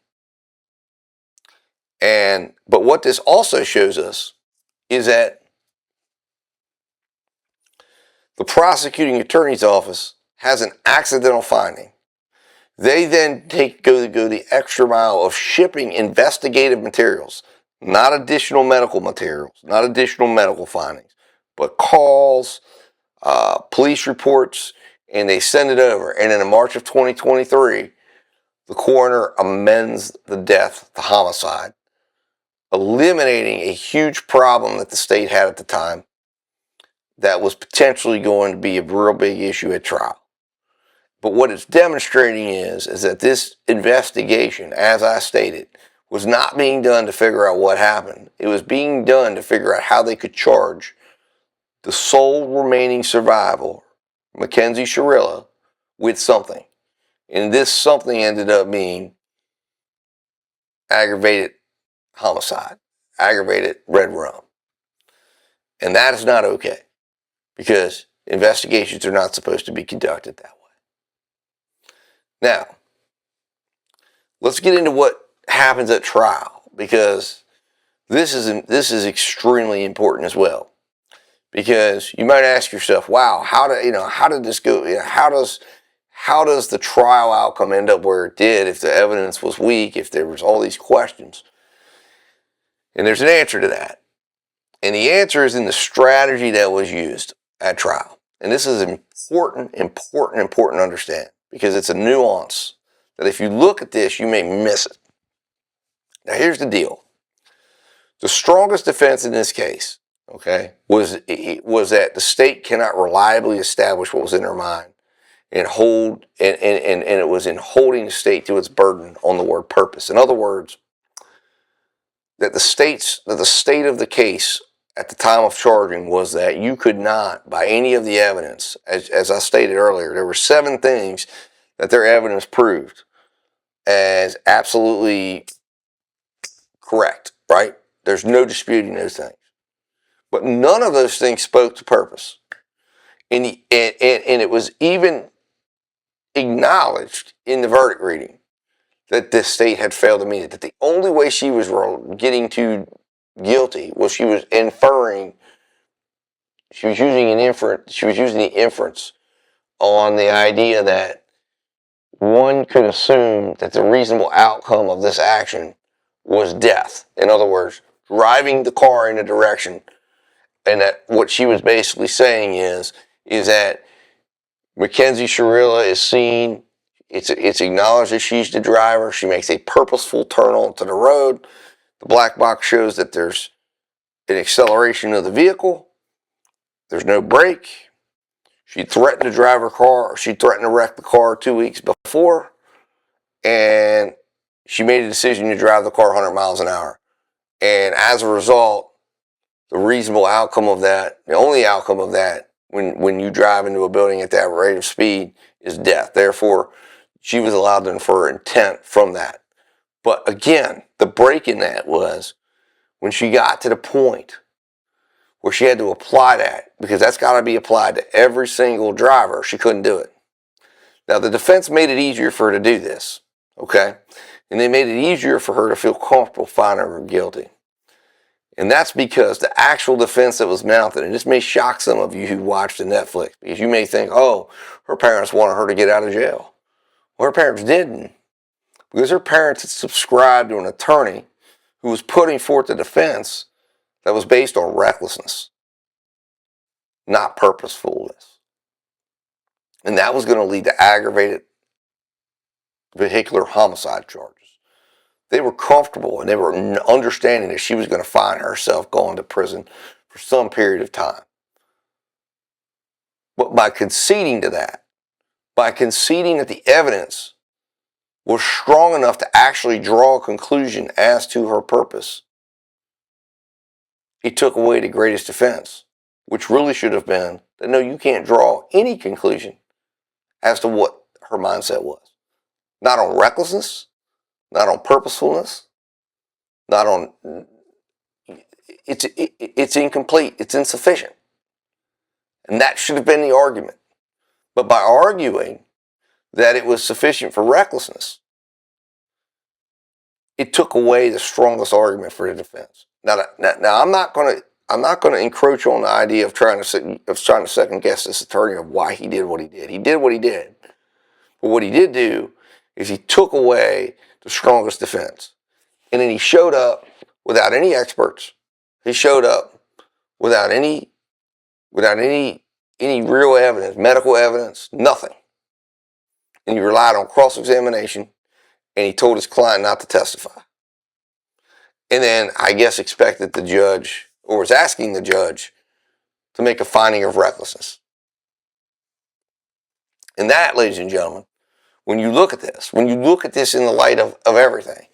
But what this also shows us is that the prosecuting attorney's office has an accidental finding. They then go the extra mile of shipping investigative materials, not additional medical materials, not additional medical findings, but calls, police reports, and they send it over. And in March of 2023, the coroner amends the death to homicide, eliminating a huge problem that the state had at the time that was potentially going to be a real big issue at trial. But what it's demonstrating is that this investigation, as I stated, was not being done to figure out what happened. It was being done to figure out how they could charge the sole remaining survivor, Mackenzie Shirilla, with something. And this something ended up being aggravated homicide, aggravated red rum. And that is not okay, because investigations are not supposed to be conducted that way. Now, let's get into what happens at trial, because this is extremely important as well, because you might ask yourself, wow, how did this go? How does the trial outcome end up where it did if the evidence was weak, if there was all these questions? And there's an answer to that. And the answer is in the strategy that was used at trial. And this is important to understand, because it's a nuance that if you look at this, you may miss it. Now, here's the deal. The strongest defense in this case, okay, was that the state cannot reliably establish what was in her mind, and it was in holding the state to its burden on the word purpose. In other words, that the state of the case at the time of charging was that you could not, by any of the evidence, as I stated earlier, there were 7 things that their evidence proved as absolutely correct, right? There's no disputing those things. But none of those things spoke to purpose. And it was even acknowledged in the verdict reading that this state had failed to meet it, that the only way she was getting to guilty was she was inferring, she was using the inference on the idea that one could assume that the reasonable outcome of this action was death. In other words, driving the car in a direction, and that what she was basically saying is that Mackenzie Shirilla is seen, it's acknowledged that she's the driver, she makes a purposeful turn onto the road, the black box shows that there's an acceleration of the vehicle, there's no brake, she threatened to drive her car, she threatened to wreck the car 2 weeks before, and she made a decision to drive the car 100 miles an hour. And as a result, the reasonable outcome of that, the only outcome of that, when you drive into a building at that rate of speed, is death. Therefore, she was allowed to infer intent from that. But again, the break in that was when she got to the point where she had to apply that, because that's got to be applied to every single driver, she couldn't do it. Now, the defense made it easier for her to do this, okay? And they made it easier for her to feel comfortable finding her guilty. And that's because the actual defense that was mounted, and this may shock some of you who watched the Netflix, because you may think, oh, her parents wanted her to get out of jail. Well, her parents didn't, because her parents had subscribed to an attorney who was putting forth a defense that was based on recklessness, not purposefulness. And that was going to lead to aggravated vehicular homicide charges. They were comfortable and they were understanding that she was going to find herself going to prison for some period of time. But by conceding to that, by conceding that the evidence was strong enough to actually draw a conclusion as to her purpose, it took away the greatest defense, which really should have been that no, you can't draw any conclusion as to what her mindset was. Not on recklessness, not on purposefulness, not on, it's incomplete, it's insufficient. And that should have been the argument. But by arguing that it was sufficient for recklessness, it took away the strongest argument for the defense. Now I'm not going to encroach on the idea of trying to second guess this attorney of why he did what he did. He did what he did. But what he did do is he took away the strongest defense. And then he showed up without any experts. He showed up without any real evidence, medical evidence, nothing. And he relied on cross-examination, and he told his client not to testify. And then I guess expected the judge, or was asking the judge, to make a finding of recklessness. And that, ladies and gentlemen, when you look at this in the light of everything,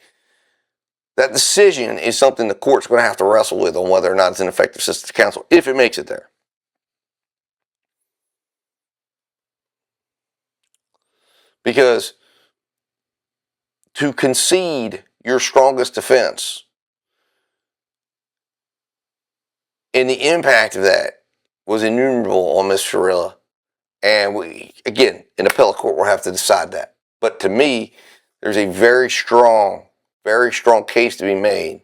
that decision is something the court's going to have to wrestle with on whether or not it's an effective assistance of counsel, if it makes it there. Because to concede your strongest defense and the impact of that was innumerable on Ms. Shirilla. And we, again, in appellate court, we'll have to decide that. But to me, there's a very strong case to be made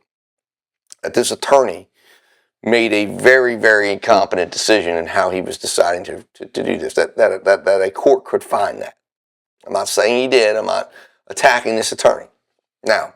that this attorney made a very, very incompetent decision in how he was deciding to do this, that a court could find that. I'm not saying he did. I'm not attacking this attorney. Now,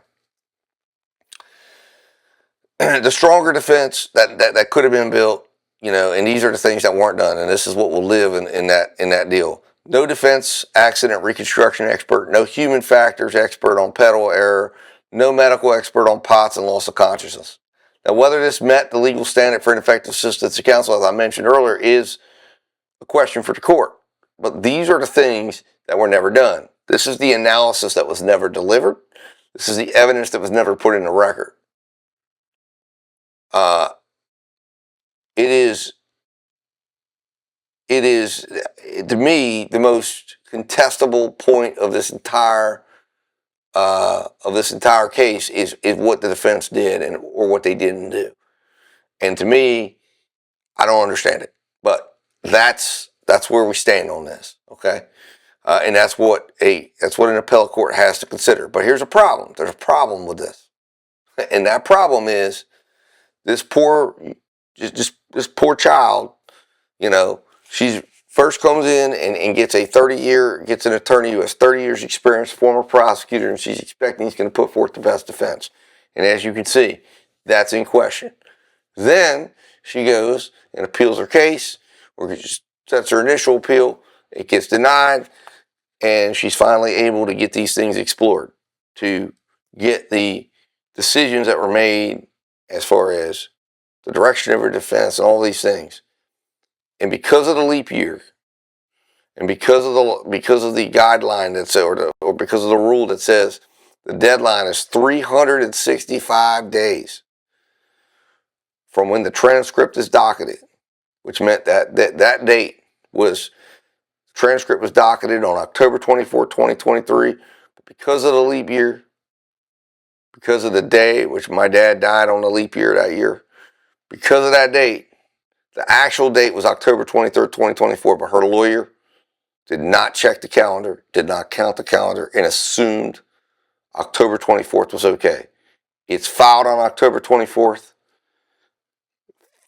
the stronger defense that could have been built, and these are the things that weren't done, and this is what will live in that deal. No defense accident reconstruction expert, no human factors expert on pedal error, no medical expert on POTS and loss of consciousness. Now, whether this met the legal standard for ineffective assistance to counsel, as I mentioned earlier, is a question for the court. But these are the things that were never done. This is the analysis that was never delivered. This is the evidence that was never put in the record. It is, to me, the most contestable point of this entire case is what the defense did or what they didn't do. And to me, I don't understand it. But that's where we stand on this, okay? And that's what an appellate court has to consider. But here's a problem. There's a problem with this, and that problem is this poor child. She first comes in and gets an attorney who has 30 years experience, former prosecutor, and she's expecting he's going to put forth the best defense. And as you can see, that's in question. Then she goes and appeals her case, or just sets her initial appeal. It gets denied, and she's finally able to get these things explored, to get the decisions that were made as far as the direction of her defense and all these things. And because of the leap year, and because of the guideline that says, or because of the rule that says the deadline is 365 days from when the transcript is docketed, which meant that date was, the transcript was docketed on October 24, 2023. But because of the leap year, because of the day, which my dad died on the leap year that year, because of that date, the actual date was October 23rd, 2024, but her lawyer did not check the calendar, did not count the calendar, and assumed October 24th was okay. It's filed on October 24th,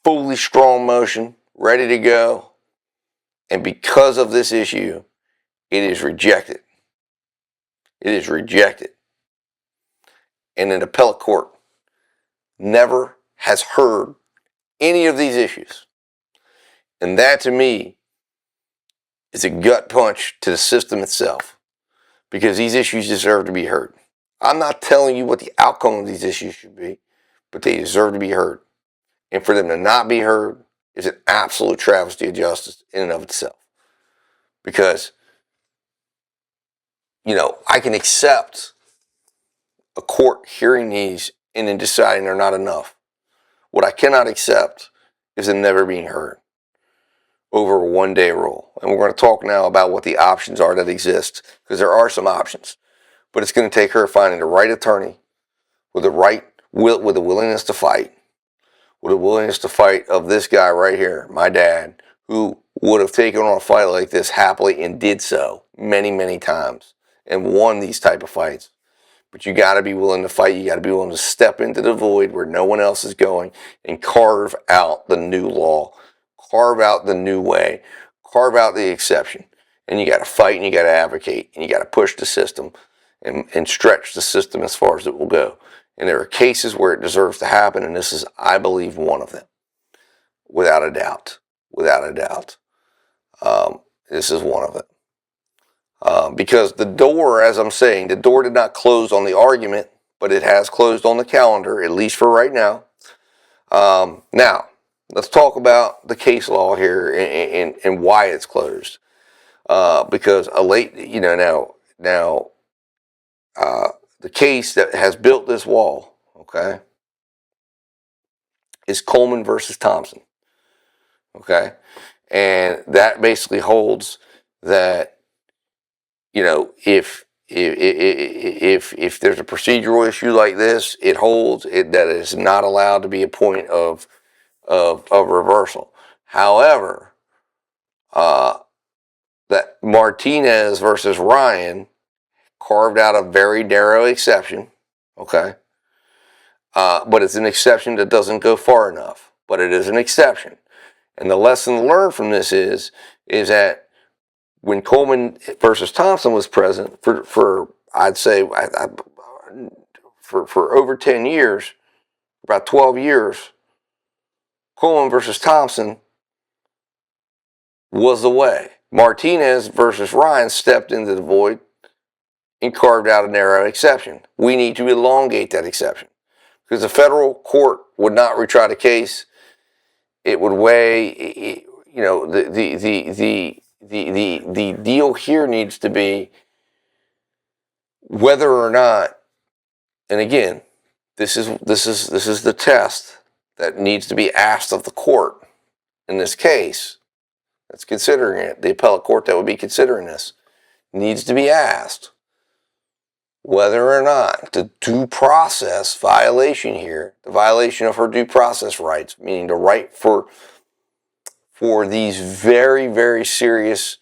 fully strong motion, ready to go, and because of this issue, it is rejected. It is rejected. And an appellate court never has heard any of these issues. And that, to me, is a gut punch to the system itself, because these issues deserve to be heard. I'm not telling you what the outcome of these issues should be, but they deserve to be heard. And for them to not be heard is an absolute travesty of justice in and of itself. Because, I can accept a court hearing these and then deciding they're not enough. What I cannot accept is them never being heard over a one-day rule. And we're going to talk now about what the options are that exist, because there are some options. But it's going to take her finding the right attorney with the willingness to fight, with the willingness to fight of this guy right here, my dad, who would have taken on a fight like this happily and did so many, many times and won these type of fights. But you got to be willing to fight. You got to be willing to step into the void where no one else is going and carve out the new law, carve out the new way, carve out the exception. And you got to fight, and you got to advocate, and you got to push the system and stretch the system as far as it will go. And there are cases where it deserves to happen, and this is, I believe, one of them, without a doubt. Without a doubt. This is one of them. Because the door, as I'm saying, the door did not close on the argument, but it has closed on the calendar, at least for right now. Now, let's talk about the case law here and why it's closed. Because the case that has built this wall, okay, is Coleman versus Thompson. Okay, and that basically holds that, if there's a procedural issue like this, it holds it that it's not allowed to be a point of reversal. However, that Martinez versus Ryan carved out a very narrow exception, okay, But it's an exception that doesn't go far enough. But it is an exception. And the lesson learned from this is that when Coleman versus Thompson was present for I'd say for over 10 years, about 12 years, Coleman versus Thompson was the way. Martinez versus Ryan stepped into the void and carved out a narrow exception. We need to elongate that exception because the federal court would not retry the case. It would weigh, you know, the deal here needs to be whether or not, and again, this is the test that needs to be asked of the court in this case that's considering it. The appellate court that would be considering this needs to be asked whether or not the due process violation here, the violation of her due process rights, meaning the right for these very, very serious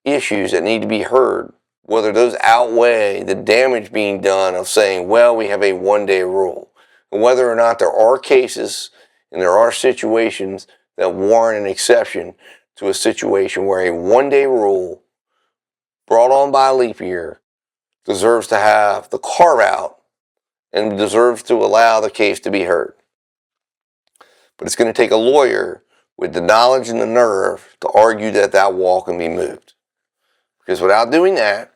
issues that need to be heard, whether those outweigh the damage being done of saying, well, we have a one-day rule, and whether or not there are cases and there are situations that warrant an exception to a situation where a one-day rule brought on by a leap year deserves to have the carve-out and deserves to allow the case to be heard. But it's going to take a lawyer with the knowledge and the nerve to argue that that wall can be moved. Because without doing that,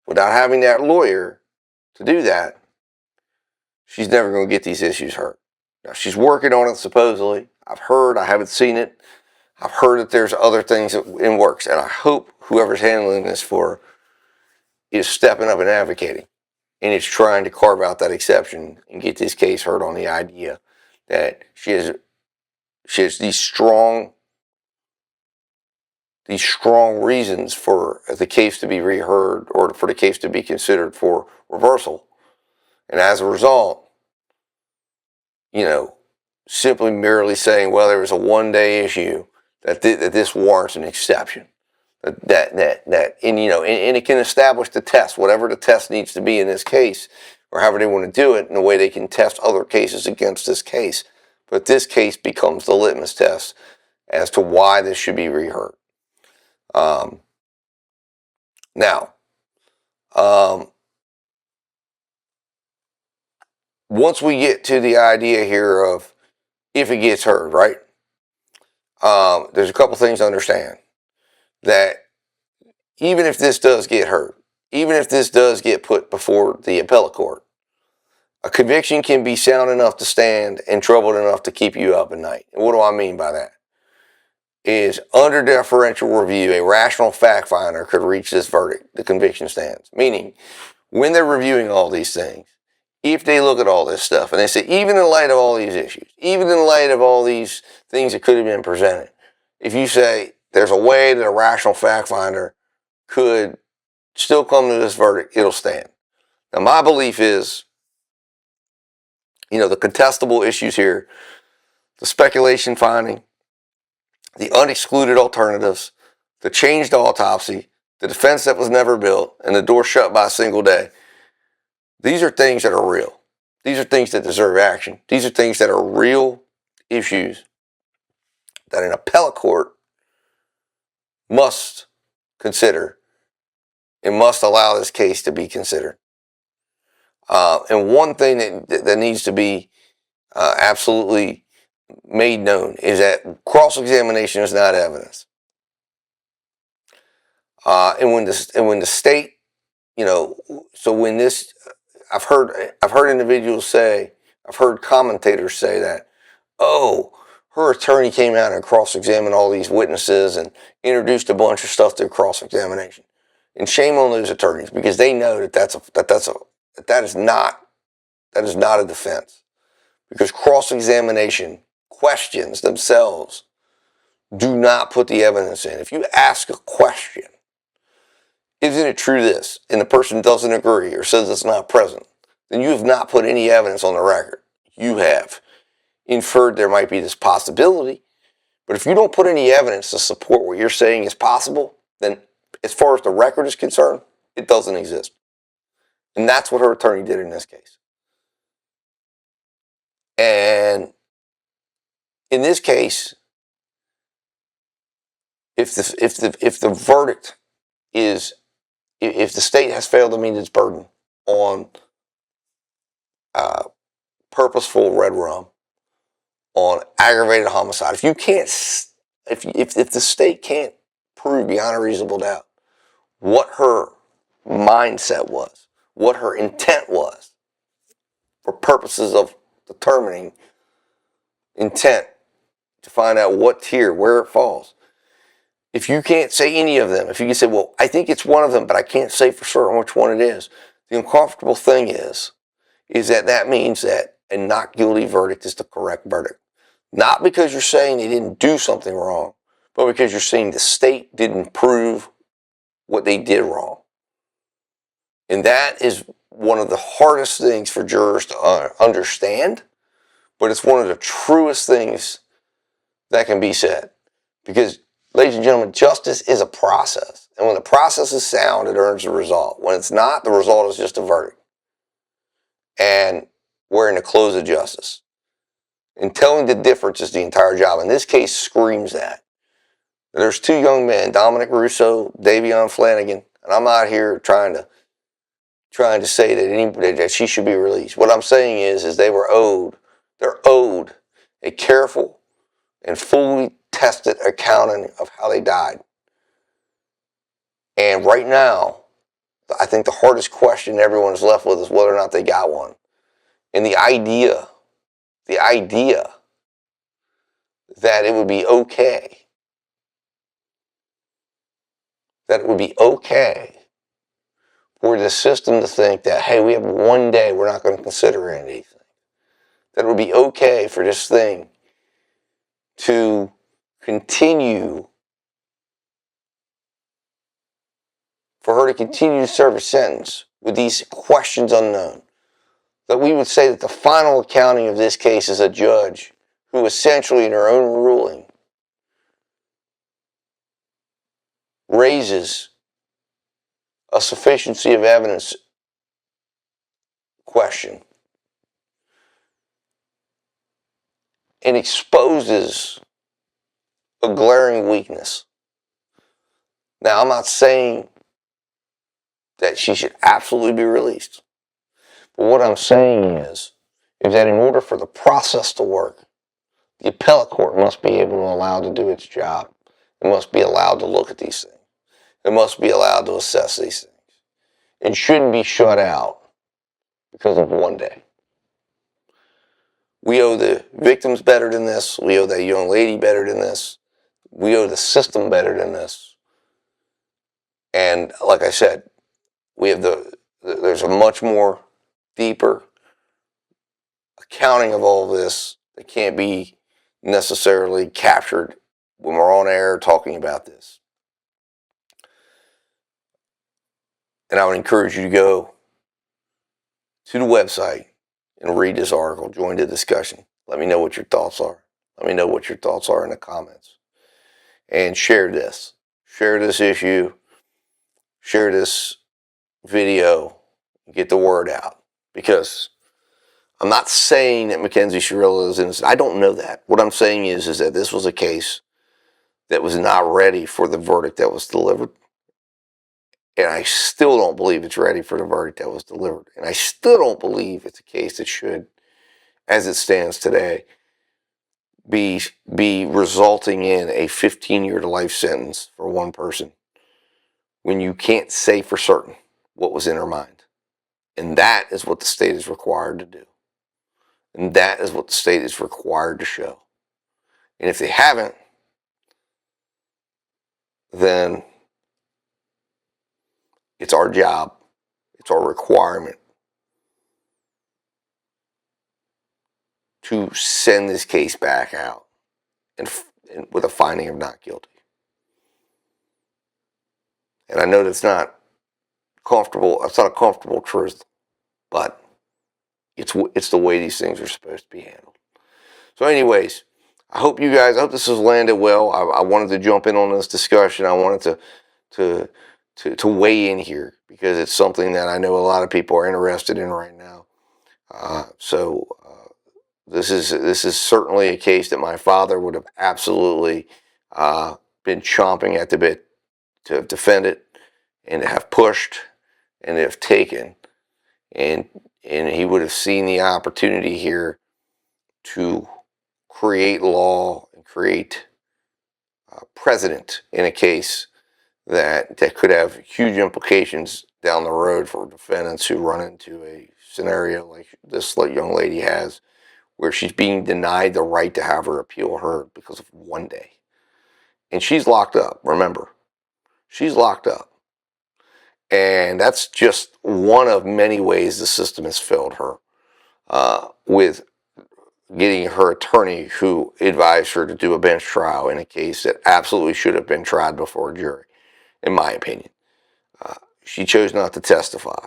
without having that lawyer to do that, she's never going to get these issues heard. Now, she's working on it supposedly. I've heard, I haven't seen it. I've heard that there's other things in works, and I hope whoever's handling this for her is stepping up and advocating, and is trying to carve out that exception and get this case heard on the idea that she has these strong reasons for the case to be reheard or for the case to be considered for reversal. And as a result, you know, simply merely saying, well, there was a one-day issue, that this warrants an exception. And you know, and it can establish the test, whatever the test needs to be in this case, or however they want to do it, in a way they can test other cases against this case. But this case becomes the litmus test as to why this should be reheard. Now, once we get to the idea here of if it gets heard, right? There's a couple things to understand. That even if this does get heard, even if this does get put before the appellate court, a conviction can be sound enough to stand and troubled enough to keep you up at night. And what do I mean by that? Is under deferential review, a rational fact finder could reach this verdict, the conviction stands. Meaning, when they're reviewing all these things, if they look at all this stuff and they say, even in light of all these issues, even in light of all these things that could have been presented, if you say there's a way that a rational fact finder could still come to this verdict, it'll stand. Now, my belief is, you know, the contestable issues here, the speculation finding, the unexcluded alternatives, the changed autopsy, the defense that was never built, and the door shut by a single day. These are things that are real. These are things that deserve action. These are things that are real issues that an appellate court must consider and must allow this case to be considered. And one thing that needs to be absolutely made known is that cross-examination is not evidence. And when the state, you know, so when this, I've heard individuals say, I've heard commentators say that, oh, her attorney came out and cross-examined all these witnesses and introduced a bunch of stuff through cross-examination. And shame on those attorneys, because they know that is not a defense. Because cross-examination questions themselves do not put the evidence in. If you ask a question, isn't it true this, and the person doesn't agree or says it's not present, then you have not put any evidence on the record. You have inferred there might be this possibility, but if you don't put any evidence to support what you're saying is possible, then as far as the record is concerned, it doesn't exist. And that's what her attorney did in this case. And in this case, if the verdict is, if the state has failed to meet its burden on purposeful red rum, on aggravated homicide, if you can't, if the state can't prove beyond a reasonable doubt what her mindset was, what her intent was, for purposes of determining intent to find out what tier, where it falls. If you can't say any of them, if you can say, well, I think it's one of them, but I can't say for certain which one it is, the uncomfortable thing is that means that a not guilty verdict is the correct verdict. Not because you're saying they didn't do something wrong, but because you're saying the state didn't prove what they did wrong. And that is one of the hardest things for jurors to understand, but it's one of the truest things that can be said. Because, ladies and gentlemen, justice is a process. And when the process is sound, it earns the result. When it's not, the result is just a verdict. And we're in the close of justice. And telling the difference is the entire job. And this case screams that. There's two young men, Dominic Russo, Davion Flanagan, and I'm out here trying to say that she should be released. What I'm saying is they're owed a careful and fully tested accounting of how they died. And right now, I think the hardest question everyone is left with is whether or not they got one. And the idea that it would be okay, for the system to think that, hey, we have one day, we're not going to consider anything. That it would be okay for this thing to continue, for her to continue to serve a sentence with these questions unknown. That we would say that the final accounting of this case is a judge who essentially in her own ruling raises a sufficiency of evidence question and exposes a glaring weakness. Now, I'm not saying that she should absolutely be released. But what I'm saying is that in order for the process to work, the appellate court must be able to allow to do its job. It must be allowed to look at these things. It must be allowed to assess these things. It shouldn't be shut out because of one day. We owe the victims better than this. We owe that young lady better than this. We owe the system better than this. And like I said, there's a much more deeper accounting of all this that can't be necessarily captured when we're on air talking about this. And I would encourage you to go to the website and read this article, join the discussion. Let me know what your thoughts are. Let me know what your thoughts are in the comments. And share this. Share this issue. Share this video. Get the word out. Because I'm not saying that Mackenzie Shirilla is innocent. I don't know that. What I'm saying is that this was a case that was not ready for the verdict that was delivered. And I still don't believe it's ready for the verdict that was delivered. And I still don't believe it's a case that should, as it stands today, be resulting in a 15-year to life sentence for one person when you can't say for certain what was in her mind. And that is what the state is required to do. And that is what the state is required to show. And if they haven't, then it's our job, it's our requirement to send this case back out and with a finding of not guilty. And I know that's not comfortable. It's not a comfortable truth, but it's the way these things are supposed to be handled. So, anyways, I hope this has landed well. I wanted to jump in on this discussion. I wanted to weigh in here because it's something that I know a lot of people are interested in right now. So This is certainly a case that my father would have absolutely been chomping at the bit to have defended and to have pushed and to have taken, and he would have seen the opportunity here to create law and create precedent in a case that could have huge implications down the road for defendants who run into a scenario like this young lady has, where she's being denied the right to have her appeal heard because of one day. And she's locked up, remember. She's locked up. And that's just one of many ways the system has failed her, with getting her attorney who advised her to do a bench trial in a case that absolutely should have been tried before a jury, in my opinion. She chose not to testify.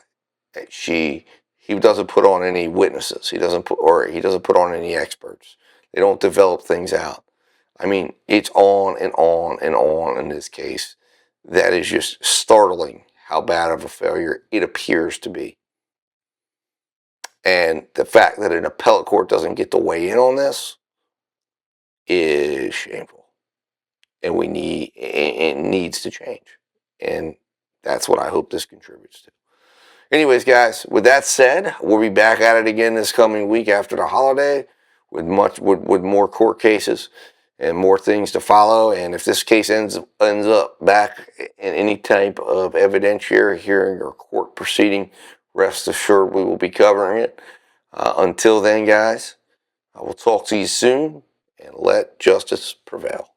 He doesn't put on any witnesses. He doesn't put on any experts. They don't develop things out. I mean, it's on and on and on in this case. That is just startling how bad of a failure it appears to be. And the fact that an appellate court doesn't get to weigh in on this is shameful. And it needs to change. And that's what I hope this contributes to. Anyways, guys, with that said, we'll be back at it again this coming week after the holiday with more court cases and more things to follow. And if this case ends up back in any type of evidentiary hearing or court proceeding, rest assured we will be covering it. Until then, guys, I will talk to you soon, and let justice prevail.